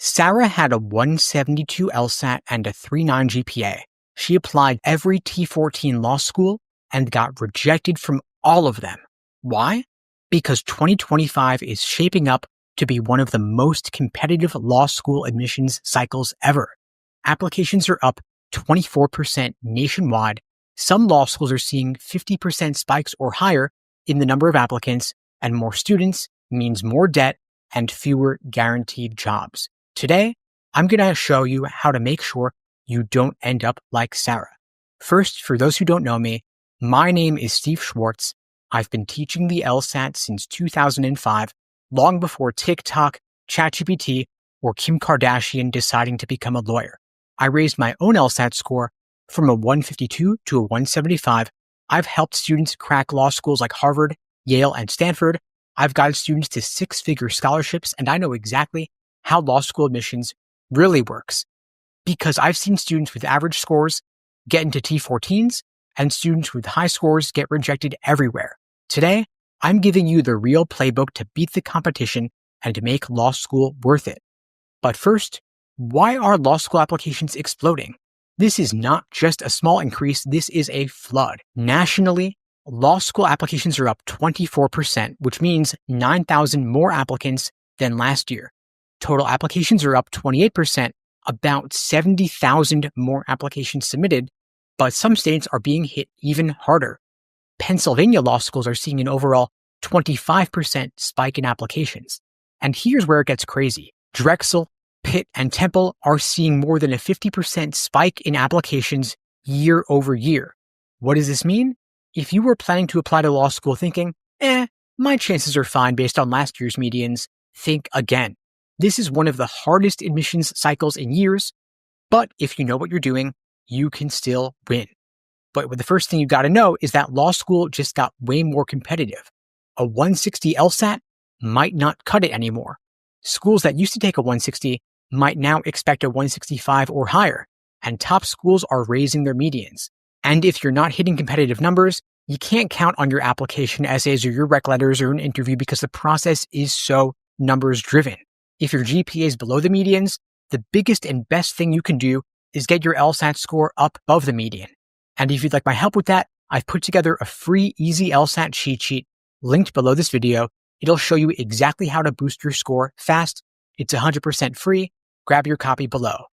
Sarah had a 172 LSAT and a 3.9 GPA. She applied every T14 law school and got rejected from all of them. Why? Because 2025 is shaping up to be one of the most competitive law school admissions cycles ever. Applications are up 24% nationwide. Some law schools are seeing 50% spikes or higher in the number of applicants, and more students means more debt and fewer guaranteed jobs. Today, I'm going to show you how to make sure you don't end up like Sarah. First, for those who don't know me, my name is Steve Schwartz. I've been teaching the LSAT since 2005, long before TikTok, ChatGPT, or Kim Kardashian deciding to become a lawyer. I raised my own LSAT score from a 152 to a 175. I've helped students crack law schools like Harvard, Yale, and Stanford. I've guided students to six-figure scholarships, and I know exactly how law school admissions really works. Because I've seen students with average scores get into T14s and students with high scores get rejected everywhere. Today, I'm giving you the real playbook to beat the competition and to make law school worth it. But first, why are law school applications exploding? This is not just a small increase, this is a flood. Nationally, law school applications are up 24%, which means 9,000 more applicants than last year. Total applications are up 28%, about 70,000 more applications submitted, but some states are being hit even harder. Pennsylvania law schools are seeing an overall 25% spike in applications. And here's where it gets crazy. Drexel, Pitt, and Temple are seeing more than a 50% spike in applications year over year. What does this mean? If you were planning to apply to law school thinking, my chances are fine based on last year's medians, think again. This is one of the hardest admissions cycles in years, but if you know what you're doing, you can still win. But the first thing you got to know is that law school just got way more competitive. A 160 LSAT might not cut it anymore. Schools that used to take a 160 might now expect a 165 or higher, and top schools are raising their medians. And if you're not hitting competitive numbers, you can't count on your application essays or your rec letters or an interview because the process is so numbers driven. If your GPA is below the medians, the biggest and best thing you can do is get your LSAT score up above the median. And if you'd like my help with that, I've put together a free easy LSAT cheat sheet linked below this video. It'll show you exactly how to boost your score fast. It's 100% free. Grab your copy below.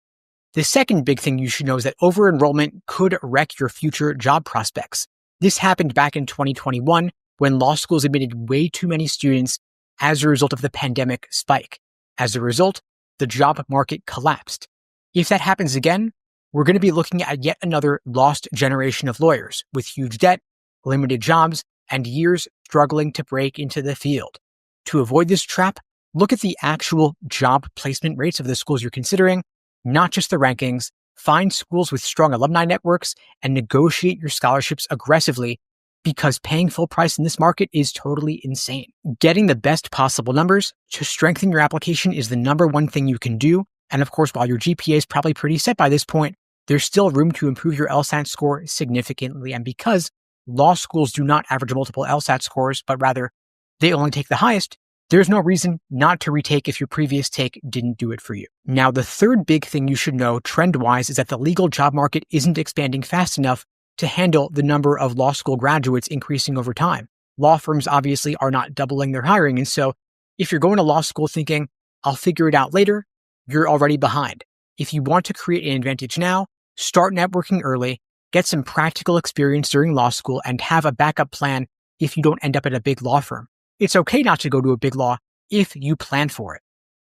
The second big thing you should know is that over-enrollment could wreck your future job prospects. This happened back in 2021 when law schools admitted way too many students as a result of the pandemic spike. As a result, the job market collapsed. If that happens again, we're going to be looking at yet another lost generation of lawyers with huge debt, limited jobs, and years struggling to break into the field. To avoid this trap, look at the actual job placement rates of the schools you're considering, not just the rankings. Find schools with strong alumni networks and negotiate your scholarships aggressively because paying full price in this market is totally insane. Getting the best possible numbers to strengthen your application is the number one thing you can do. And of course, while your GPA is probably pretty set by this point, there's still room to improve your LSAT score significantly. And because law schools do not average multiple LSAT scores, but rather they only take the highest, there's no reason not to retake if your previous take didn't do it for you. Now, the third big thing you should know trend-wise is that the legal job market isn't expanding fast enough to handle the number of law school graduates increasing over time. Law firms obviously are not doubling their hiring, and so if you're going to law school thinking, I'll figure it out later, you're already behind. If you want to create an advantage now, start networking early, get some practical experience during law school, and have a backup plan if you don't end up at a big law firm. It's okay not to go to a big law if you plan for it.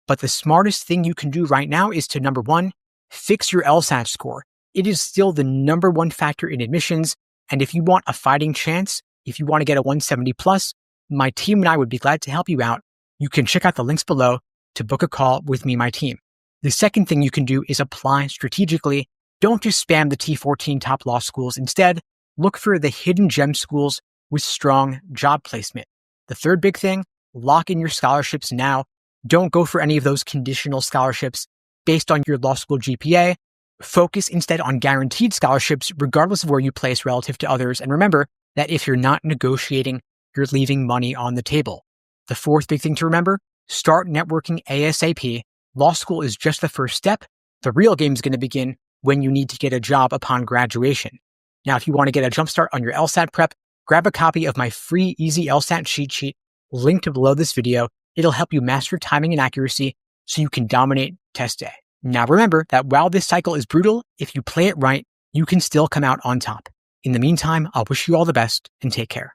But the smartest thing you can do right now is to, number one, fix your LSAT score. It is still the number one factor in admissions, and if you want a fighting chance, if you want to get a 170 plus, my team and I would be glad to help you out. You can check out the links below to book a call with me and my team. The second thing you can do is apply strategically. Don't just spam the T14 top law schools. Instead, look for the hidden gem schools with strong job placement. The third big thing, lock in your scholarships now. Don't go for any of those conditional scholarships based on your law school GPA. Focus instead on guaranteed scholarships regardless of where you place relative to others. And remember that if you're not negotiating, you're leaving money on the table. The fourth big thing to remember, start networking ASAP. law school is just the first step. The real game is going to begin when you need to get a job upon graduation. Now, if you want to get a jumpstart on your LSAT prep, grab a copy of my free Easy LSAT cheat sheet linked below this video. It'll help you master timing and accuracy so you can dominate test day. Now remember that while this cycle is brutal, if you play it right, you can still come out on top. In the meantime, I'll wish you all the best and take care.